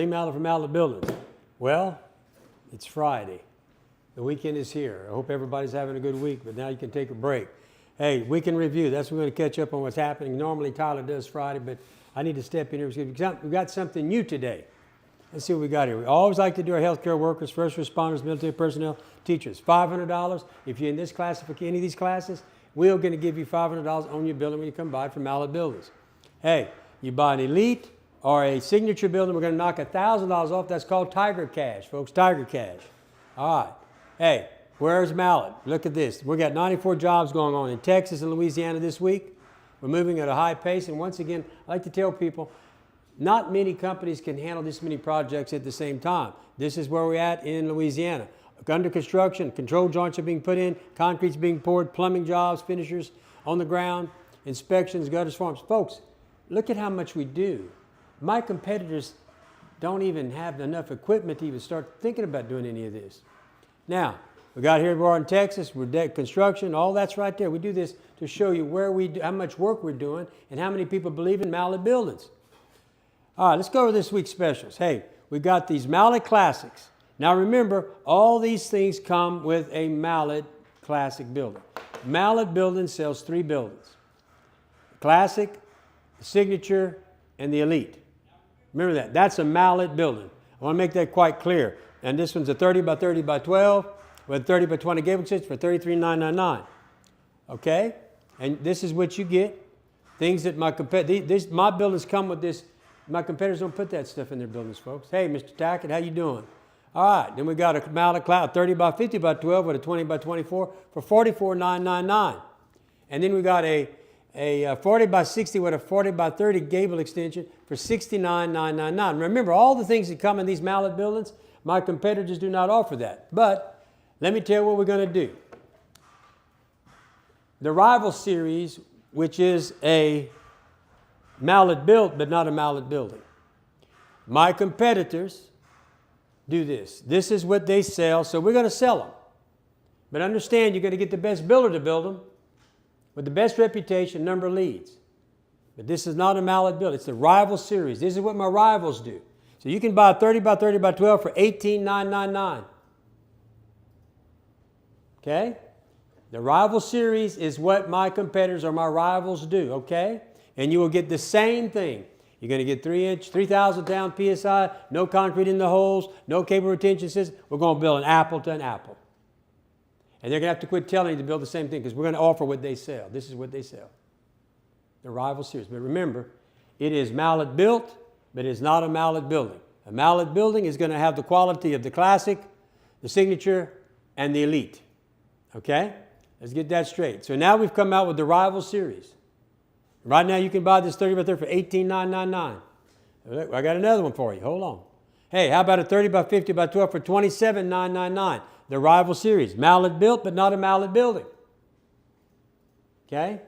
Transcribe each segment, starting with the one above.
Lee Mallett from Mallett Buildings. Well, it's Friday. The weekend is here. I hope everybody's having a good week, but now you can take a break. Hey, weekend review. That's what we're going to catch up on what's happening. Normally Tyler does Friday, but I need to step in here because we've got something new today. Let's see what we got here. We always like to do our healthcare workers, first responders, military personnel, teachers. $500. If you're in this class, if any of these classes, we're going to give you $500 on your building when you come by from Mallett Buildings. Hey, you buy an elite or a signature building, we're going to knock $1,000 off. That's called Tiger Cash, folks, Tiger Cash. All right. Hey, where's Mallett? Look at this. We got 94 jobs going on in Texas and Louisiana this week. We're moving at a high pace. And once again, I like to tell people, not many companies can handle this many projects at the same time. This is where we're at in Louisiana. Under construction, control joints are being put in, concrete's being poured, plumbing jobs, finishers on the ground, inspections, gutters, farms. Folks, look at how much we do. My competitors don't even have enough equipment to even start thinking about doing any of this. Now, we got here, we're in Texas, we're deck construction, all that's right there. We do this to show you where we do, how much work we're doing and how many people believe in Mallett Buildings. All right, let's go over this week's specials. Hey, we got these Mallett Classics. Now remember, all these things come with a Mallett Classic building. Mallett Buildings sells 3 buildings. The Classic, the Signature, and the Elite. Remember that. That's a Mallett building. I want to make that quite clear. And this one's a 30 by 30 by 12 with 30 by 20 gable extension for $33,999. Okay? And this is what you get. Things that my buildings come with this. My competitors don't put that stuff in their buildings, folks. Hey, Mr. Tackett, how you doing? All right, then we got a Mallett Cloud 30 by 50 by 12 with a 20 by 24 for $44,999. And then we got a 40 by 60 with a 40 by 30 gable extension for $69,999. Remember, all the things that come in these Mallett buildings, my competitors do not offer that. But let me tell you what we're going to do. The Rival Series, which is a Mallett built, but not a Mallett building. My competitors do this. This is what they sell, so we're going to sell them. But understand, you're going to get the best builder to build them with the best reputation, number of leads. But this is not a Mallett build. It's the Rival Series. This is what my rivals do. So you can buy a 30 by 30 by 12 for $18,999. Okay? The Rival Series is what my competitors or my rivals do, okay? And you will get the same thing. You're going to get 3,000 pound PSI, no concrete in the holes, no cable retention system. We're going to build an apple to an apple. And they're going to have to quit telling you to build the same thing because we're going to offer what they sell. This is what they sell. The Rival Series. But remember, it is Mallett built, but it's not a Mallett building. A Mallett building is going to have the quality of the Classic, the Signature, and the Elite. Okay? Let's get that straight. So now we've come out with the Rival Series. Right now you can buy this 30 by 30 for $18,999. I got another one for you. Hold on. Hey, how about a 30 by 50 by 12 for $27,999? The Rival Series. Mallett built, but not a Mallett building. Okay?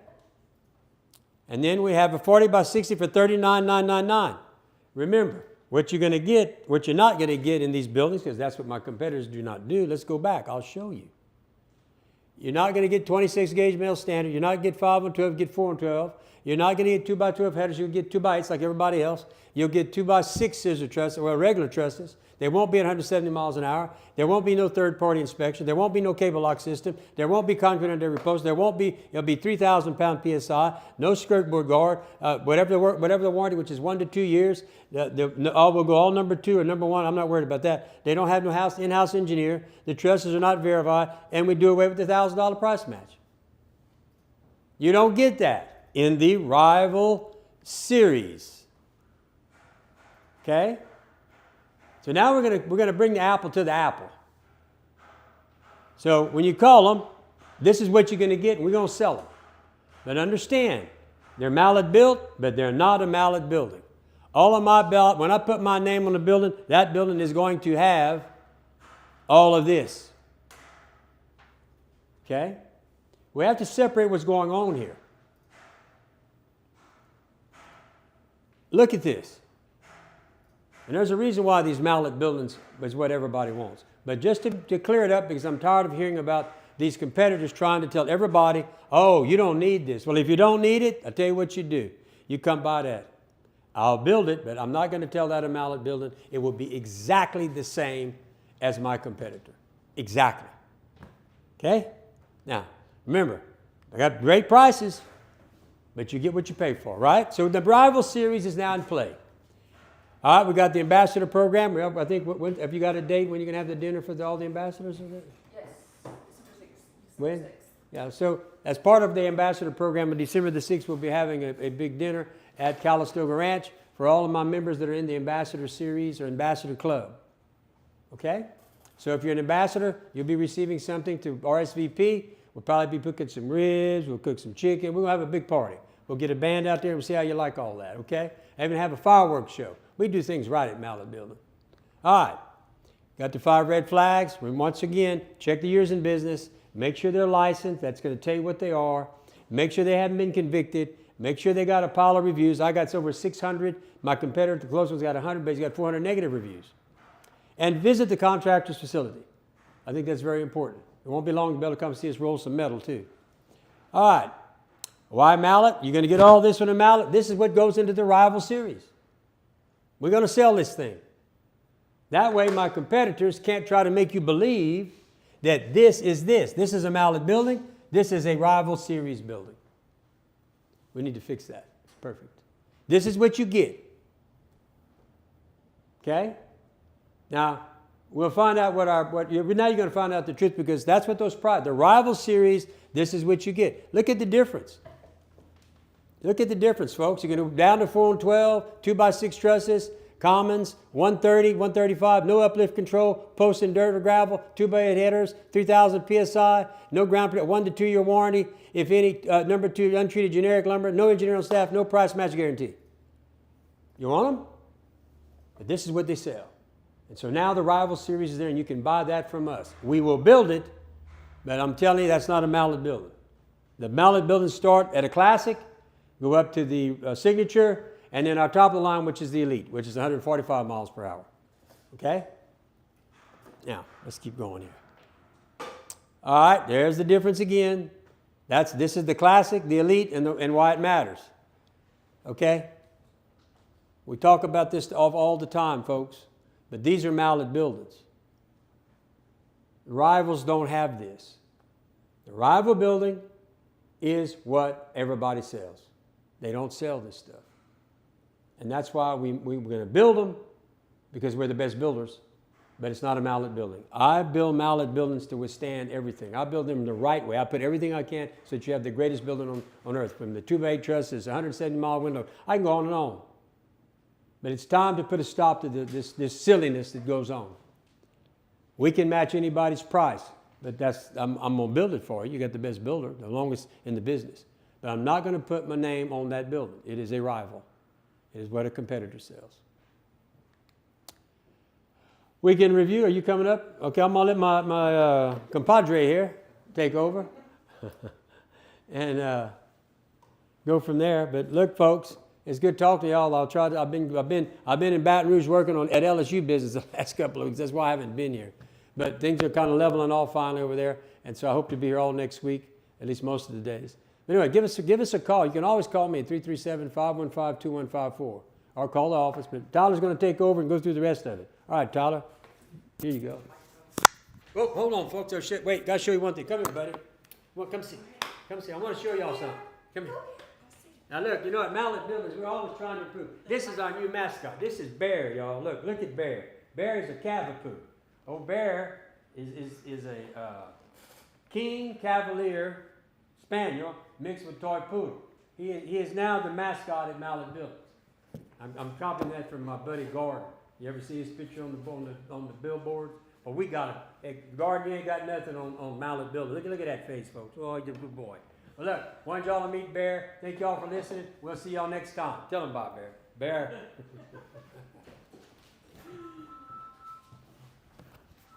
And then we have a 40 by 60 for $39,999. Remember, what you're going to get, what you're not going to get in these buildings, because that's what my competitors do not do. Let's go back. I'll show you. You're not going to get 26 gauge male standard. You're not going to get 5 and 12, get 4 and 12. You're not going to get 2 by 12 headers. You'll get 2 by 8s like everybody else. You'll get 2 by 6 scissor trusses, well, regular trusses. They won't be at 170 miles an hour. There won't be no third-party inspection. There won't be no cable lock system. There won't be concrete under every post. It'll be 3,000 pound PSI, no skirt board guard, whatever the warranty, which is 1 to 2 years. We'll go all number 2 or number 1. I'm not worried about that. They don't have no in-house engineer. The trusses are not verified, and we do away with the $1,000 price match. You don't get that in the Rival Series. Okay? So now we're going to bring the apple to the apple. So when you call them, this is what you're going to get, and we're going to sell them. But understand, they're Mallett built, but they're not a Mallett building. All of my ballot, when I put my name on the building, that building is going to have all of this. Okay? We have to separate what's going on here. Look at this. And there's a reason why these Mallett buildings is what everybody wants. But just to clear it up, because I'm tired of hearing about these competitors trying to tell everybody, oh, you don't need this. Well, if you don't need it, I'll tell you what you do. You come buy that. I'll build it, but I'm not going to tell that a Mallett building. It will be exactly the same as my competitor. Exactly. Okay? Now, remember, I got great prices, but you get what you pay for, right? So the Rival Series is now in play. All right, we got the ambassador program. I think, have you got a date when you're going to have the dinner for all the ambassadors? Yes, December 6th. When? December 6th. Yeah, so as part of the ambassador program on December the 6th, we'll be having a big dinner at Calistoga Ranch for all of my members that are in the ambassador series or ambassador club. Okay? So if you're an ambassador, you'll be receiving something to RSVP. We'll probably be cooking some ribs. We'll cook some chicken. We'll have a big party. We'll get a band out there and we'll see how you like all that, okay? And even have a fireworks show. We do things right at Mallett Building. All right. Got the 5 red flags. Once again, check the years in business. Make sure they're licensed. That's going to tell you what they are. Make sure they haven't been convicted. Make sure they got a pile of reviews. I got over 600. My competitor, the close one's got 100, but he's got 400 negative reviews. And visit the contractor's facility. I think that's very important. It won't be long to be able to come see us roll some metal too. All right. Why Mallett? You're going to get all this from a Mallett. This is what goes into the Rival Series. We're going to sell this thing. That way my competitors can't try to make you believe that this is this. This is a Mallett building. This is a Rival Series building. We need to fix that. It's perfect. This is what you get. Okay? Now, we'll find out now you're going to find out the truth because that's what the Rival Series, this is what you get. Look at the difference. Look at the difference, folks. You're going to go down to 4 and 12, 2x6 trusses, commons, 130, 135, no uplift control, post and dirt or gravel, 2x8 headers, 3,000 PSI, no ground, 1 to 2 year warranty. If any, number 2, untreated generic lumber, no engineer on staff, no price match guarantee. You want them? But this is what they sell. And so now the Rival Series is there and you can buy that from us. We will build it, but I'm telling you that's not a Mallett building. The Mallett buildings start at a classic, go up to the signature, and then our top of the line, which is the elite, which is 145 miles per hour. Okay? Now, let's keep going here. All right, there's the difference again. This is the classic, the elite, and why it matters. Okay? We talk about this all the time, folks, but these are Mallett buildings. The Rivals don't have this. The Rival building is what everybody sells. They don't sell this stuff. And that's why we're going to build them because we're the best builders, but it's not a Mallett building. I build Mallett buildings to withstand everything. I build them the right way. I put everything I can so that you have the greatest building on earth. From the 2x8 trusses, 170-mile window. I can go on and on. But it's time to put a stop to this silliness that goes on. We can match anybody's price, but I'm going to build it for you. You got the best builder, the longest in the business. But I'm not going to put my name on that building. It is a rival. It is what a competitor sells. Weekend review, are you coming up? Okay, I'm going to let my compadre here take over and go from there. But look, folks, it's good talking to y'all. I've been in Baton Rouge working at LSU business the last couple of weeks. That's why I haven't been here. But things are kind of leveling off finally over there, and so I hope to be here all next week, at least most of the days. But anyway, give us a call. You can always call me at 337-515-2154 or call the office. But Tyler's going to take over and go through the rest of it. All right, Tyler, here you go. Oh, hold on, folks. Oh, shit. Wait, got to show you one thing. Come here, buddy. Well, come see. Come see. I want to show y'all something. Come here. Now, look, you know at Mallett Buildings, we're always trying to improve. This is our new mascot. This is Bear, y'all. Look at Bear. Bear is a Cavapoo. Oh, Bear is a King Cavalier Spaniel mixed with toy poodle. He is now the mascot at Mallett Buildings. I'm copying that from my buddy Gordon. You ever see his picture on the billboard? Well, we got it. Hey, Gordon, you ain't got nothing on Mallett Buildings. Look at that face, folks. Oh, you're a good boy. Well, look, wanted y'all to meet Bear. Thank y'all for listening. We'll see y'all next time. Tell him about Bear. Bear.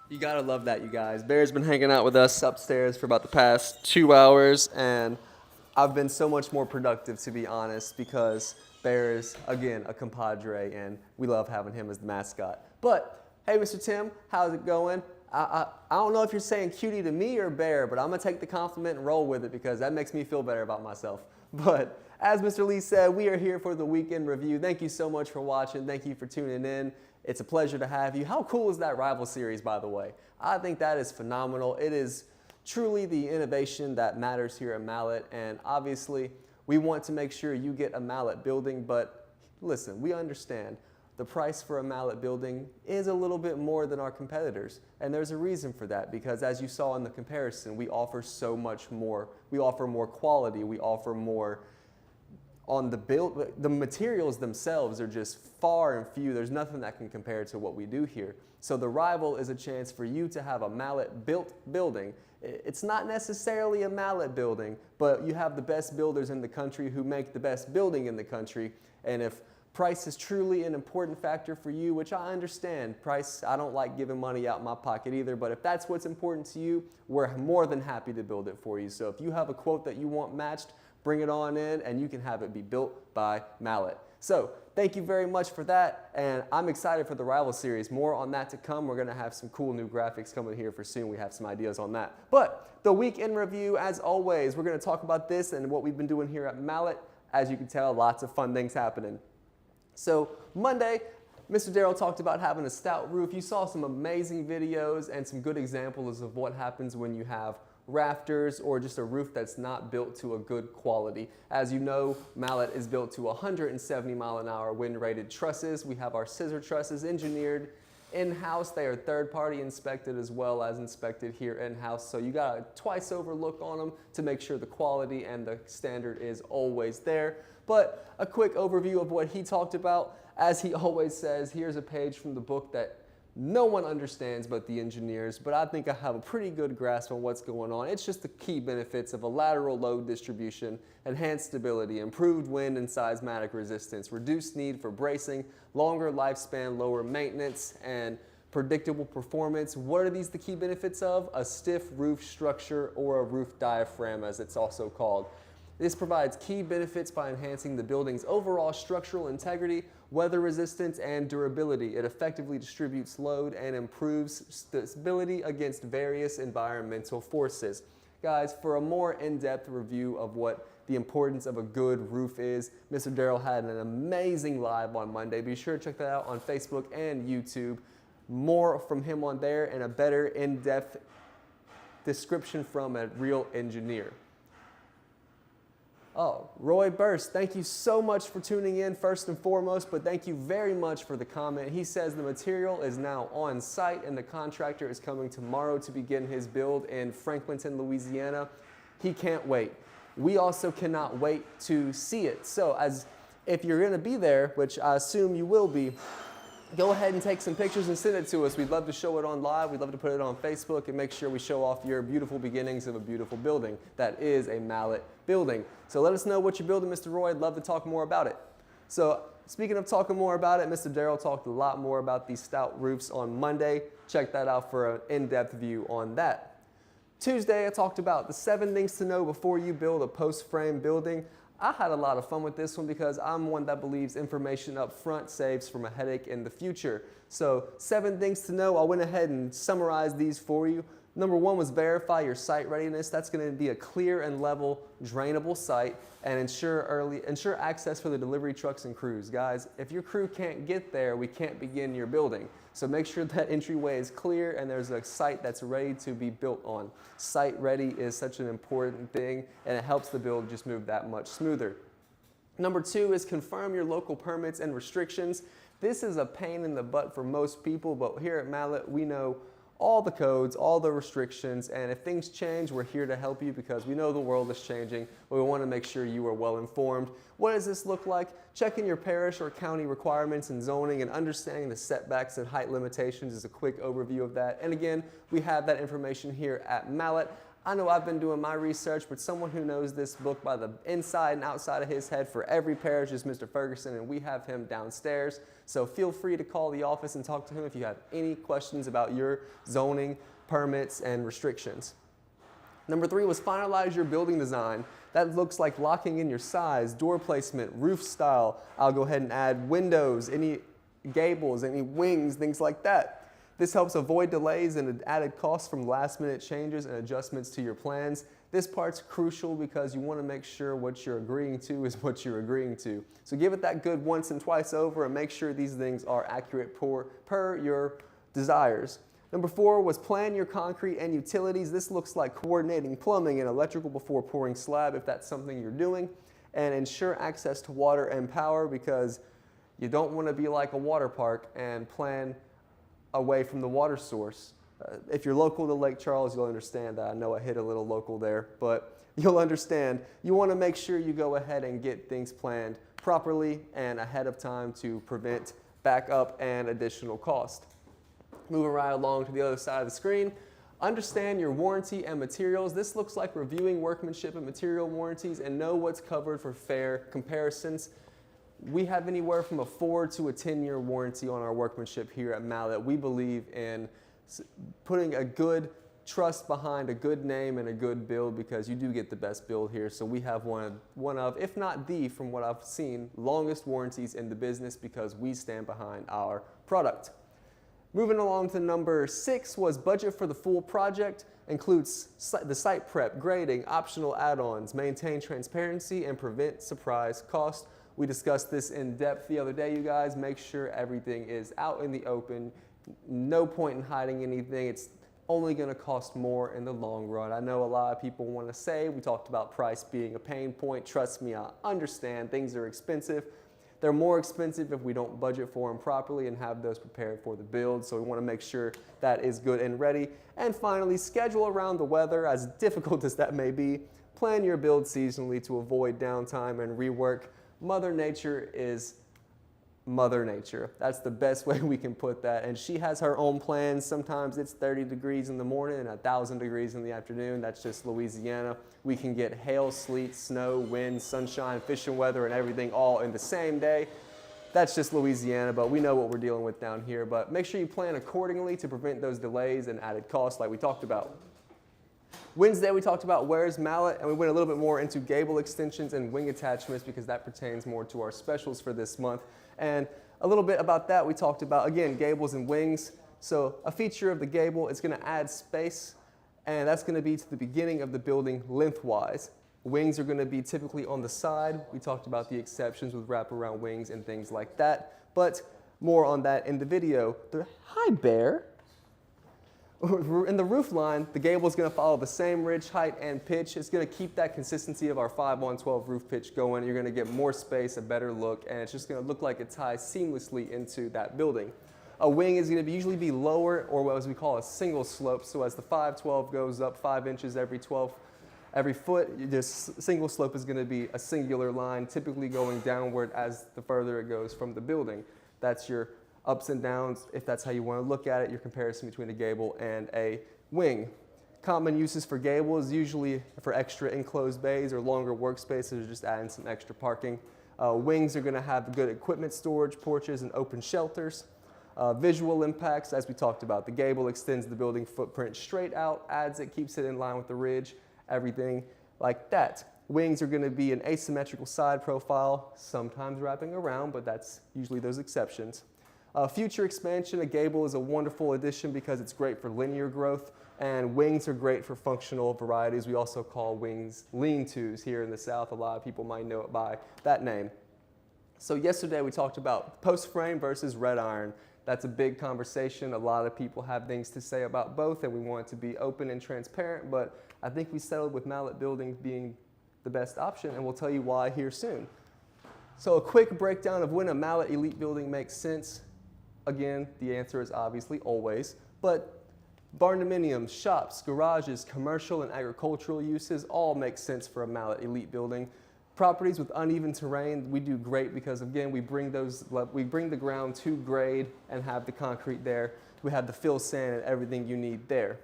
You gotta love that, you guys. Bear's been hanging out with us upstairs for about the past 2 hours, and I've been so much more productive, to be honest, because Bear is, again, a compadre, and we love having him as the mascot. But, hey, Mr. Tim, how's it going? I don't know if you're saying cutie to me or Bear, but I'm gonna take the compliment and roll with it because that makes me feel better about myself. But as Mr. Lee said, we are here for the weekend review. Thank you so much for watching. Thank you for tuning in. It's a pleasure to have you. How cool is that Rival series, by the way? I think that is phenomenal. It is truly the innovation that matters here at Mallett, and obviously we want to make sure you get a Mallett building, but listen, we understand the price for a Mallett building is a little bit more than our competitors, and there's a reason for that, because as you saw in the comparison, we offer so much more. We offer more quality, we offer more on the build. The materials themselves are just far and few. There's nothing that can compare to what we do here. So the Rival is a chance for you to have a Mallett built building. It's not necessarily a Mallett building, but you have the best builders in the country who make the best building in the country. And if price is truly an important factor for you, which I understand, price, I don't like giving money out my pocket either, but if that's what's important to you, we're more than happy to build it for you. So if you have a quote that you want matched, bring it on in and you can have it be built by Mallett. So thank you very much for that, and I'm excited for the Rival series. More on that to come. We're going to have some cool new graphics coming here for soon. We have some ideas on that. But the week in review, as always, we're going to talk about this and what we've been doing here at Mallett. As you can tell, lots of fun things happening. So Monday, Mr. Darrell talked about having a stout roof. You saw some amazing videos and some good examples of what happens when you have rafters or just a roof that's not built to a good quality. As you know, Mallett is built to 170 mile-an-hour wind-rated trusses. We have our scissor trusses engineered in-house. They are third-party inspected as well as inspected here in-house. So you got a twice-over look on them to make sure the quality and the standard is always there. But a quick overview of what he talked about. As he always says, here's a page from the book that no one understands but the engineers, but I think I have a pretty good grasp on what's going on. It's just the key benefits of a lateral load distribution, enhanced stability, improved wind and seismic resistance, reduced need for bracing, longer lifespan, lower maintenance, and predictable performance. What are these the key benefits of? A stiff roof structure, or a roof diaphragm as it's also called. This provides key benefits by enhancing the building's overall structural integrity, weather resistance, and durability. It effectively distributes load and improves stability against various environmental forces. Guys, for a more in-depth review of what the importance of a good roof is, Mr. Darrell had an amazing live on Monday. Be sure to check that out on Facebook and YouTube. More from him on there and a better in-depth description from a real engineer. Oh, Roy Burst, thank you so much for tuning in first and foremost, but thank you very much for the comment. He says the material is now on site and the contractor is coming tomorrow to begin his build in Franklinton, Louisiana. He can't wait. We also cannot wait to see it. So if you're gonna be there, which I assume you will be, go ahead and take some pictures and send it to us. We'd love to show it on live. We'd love to put it on Facebook and make sure we show off your beautiful beginnings of a beautiful building that is a Mallett building. So let us know what you're building, Mr. Roy. I'd love to talk more about it. So speaking of talking more about it, Mr. Darrell talked a lot more about these stout roofs on Monday. Check that out for an in-depth view on that. Tuesday, I talked about the 7 things to know before you build a post-frame building. I had a lot of fun with this one because I'm one that believes information up front saves from a headache in the future. So 7 things to know. I went ahead and summarized these for you. Number 1 was verify your site readiness. That's going to be a clear and level, drainable site, and ensure access for the delivery trucks and crews. Guys, if your crew can't get there, we can't begin your building. So make sure that entryway is clear and there's a site that's ready to be built on. Site ready is such an important thing, and it helps the build just move that much smoother. Number 2 is confirm your local permits and restrictions. This is a pain in the butt for most people, but here at Mallett, we know all the codes, all the restrictions, and if things change, we're here to help you because we know the world is changing, but we want to make sure you are well informed. What does this look like? Checking your parish or county requirements and zoning and understanding the setbacks and height limitations is a quick overview of that. And again, we have that information here at Mallett. I know I've been doing my research, but someone who knows this book by the inside and outside of his head for every parish is Mr. Ferguson, and we have him downstairs. So feel free to call the office and talk to him if you have any questions about your zoning, permits, and restrictions. Number 3 was finalize your building design. That looks like locking in your size, door placement, roof style. I'll go ahead and add windows, any gables, any wings, things like that. This helps avoid delays and added costs from last-minute changes and adjustments to your plans. This part's crucial because you want to make sure what you're agreeing to is what you're agreeing to. So give it that good once and twice over and make sure these things are accurate per your desires. Number 4 was plan your concrete and utilities. This looks like coordinating plumbing and electrical before pouring slab if that's something you're doing. And ensure access to water and power because you don't want to be like a water park and plan away from the water source. If you're local to Lake Charles, you'll understand that. I know I hit a little local there, but you'll understand. You want to make sure you go ahead and get things planned properly and ahead of time to prevent backup and additional cost. Moving right along to the other side of the screen, understand your warranty and materials. This looks like reviewing workmanship and material warranties and know what's covered for fair comparisons. We have anywhere from a 4 to a 10-year warranty on our workmanship here at Mallett. We believe in putting a good trust behind a good name and a good build because you do get the best build here. So we have one of, if not the, from what I've seen, longest warranties in the business because we stand behind our product. Moving along to number 6 was budget for the full project. Includes the site prep, grading, optional add-ons, maintain transparency, and prevent surprise cost. We discussed this in depth the other day, you guys. Make sure everything is out in the open. No point in hiding anything. It's only going to cost more in the long run. I know a lot of people want to say, we talked about price being a pain point. Trust me, I understand things are expensive. They're more expensive if we don't budget for them properly and have those prepared for the build. So we want to make sure that is good and ready. And finally, schedule around the weather, as difficult as that may be. Plan your build seasonally to avoid downtime and rework. Mother Nature is Mother Nature. That's the best way we can put that. And she has her own plans. Sometimes it's 30 degrees in the morning and 1,000 degrees in the afternoon. That's just Louisiana. We can get hail, sleet, snow, wind, sunshine, fishing weather, and everything all in the same day. That's just Louisiana, but we know what we're dealing with down here. But make sure you plan accordingly to prevent those delays and added costs like we talked about. Wednesday, we talked about where's Mallett, and we went a little bit more into gable extensions and wing attachments because that pertains more to our specials for this month. And a little bit about that, we talked about, again, gables and wings. So a feature of the gable is going to add space, and that's going to be to the beginning of the building lengthwise. Wings are going to be typically on the side. We talked about the exceptions with wraparound wings and things like that, but more on that in the video. Hi, Bear. In the roof line, the gable is going to follow the same ridge height and pitch. It's going to keep that consistency of our 5-on-12 roof pitch going. You're going to get more space, a better look, and it's just going to look like it ties seamlessly into that building. A wing is going to usually be lower, or as we call a single slope. So as the 512 goes up 5 inches every foot, this single slope is going to be a singular line, typically going downward as the further it goes from the building. That's your ups and downs, if that's how you want to look at it, your comparison between a gable and a wing. Common uses for gable is usually for extra enclosed bays or longer workspaces or just adding some extra parking. Wings are going to have good equipment storage, porches, and open shelters. Visual impacts, as we talked about, the gable extends the building footprint straight out, adds it, keeps it in line with the ridge, everything like that. Wings are going to be an asymmetrical side profile, sometimes wrapping around, but that's usually those exceptions. Future expansion, a gable is a wonderful addition because it's great for linear growth, and wings are great for functional varieties. We also call wings lean-tos here in the South. A lot of people might know it by that name. So yesterday we talked about post frame versus red iron. That's a big conversation. A lot of people have things to say about both, and we want it to be open and transparent, but I think we settled with Mallett Buildings being the best option, and we'll tell you why here soon. So a quick breakdown of when a Mallett Elite building makes sense. Again, the answer is obviously always, but barndominiums, shops, garages, commercial and agricultural uses all make sense for a Mallett Elite building. Properties with uneven terrain, we do great because again, we bring the ground to grade and have the concrete there. We have the fill sand and everything you need there.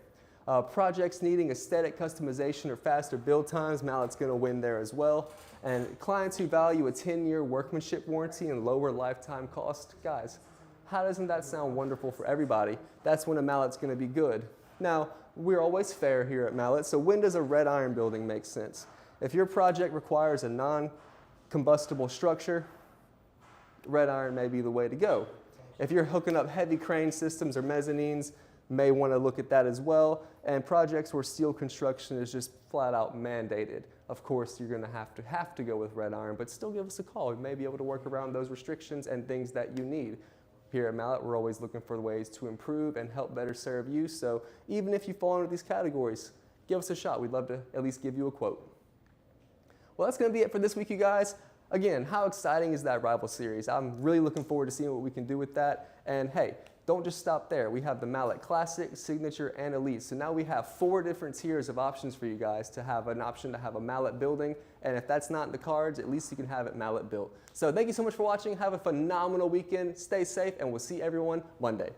Projects needing aesthetic customization or faster build times, Mallett's going to win there as well. And clients who value a 10-year workmanship warranty and lower lifetime cost, guys, how doesn't that sound wonderful for everybody? That's when a Mallett's going to be good. Now, we're always fair here at Mallett, so when does a red iron building make sense? If your project requires a non-combustible structure, red iron may be the way to go. if you're hooking up heavy crane systems or mezzanines, may want to look at that as well. And projects where steel construction is just flat out mandated. Of course, you're going to have to go with red iron, but still give us a call. We may be able to work around those restrictions and things that you need. Here at Mallett, we're always looking for ways to improve and help better serve you. So even if you fall into these categories, give us a shot. We'd love to at least give you a quote. Well, that's going to be it for this week, you guys. Again, how exciting is that Rival Series? I'm really looking forward to seeing what we can do with that. And hey, don't just stop there. We have the Mallett Classic, Signature, and Elite. So now we have 4 different tiers of options for you guys to have an option to have a Mallett building. And if that's not in the cards, at least you can have it Mallett built. So thank you so much for watching. Have a phenomenal weekend. Stay safe, and we'll see everyone Monday.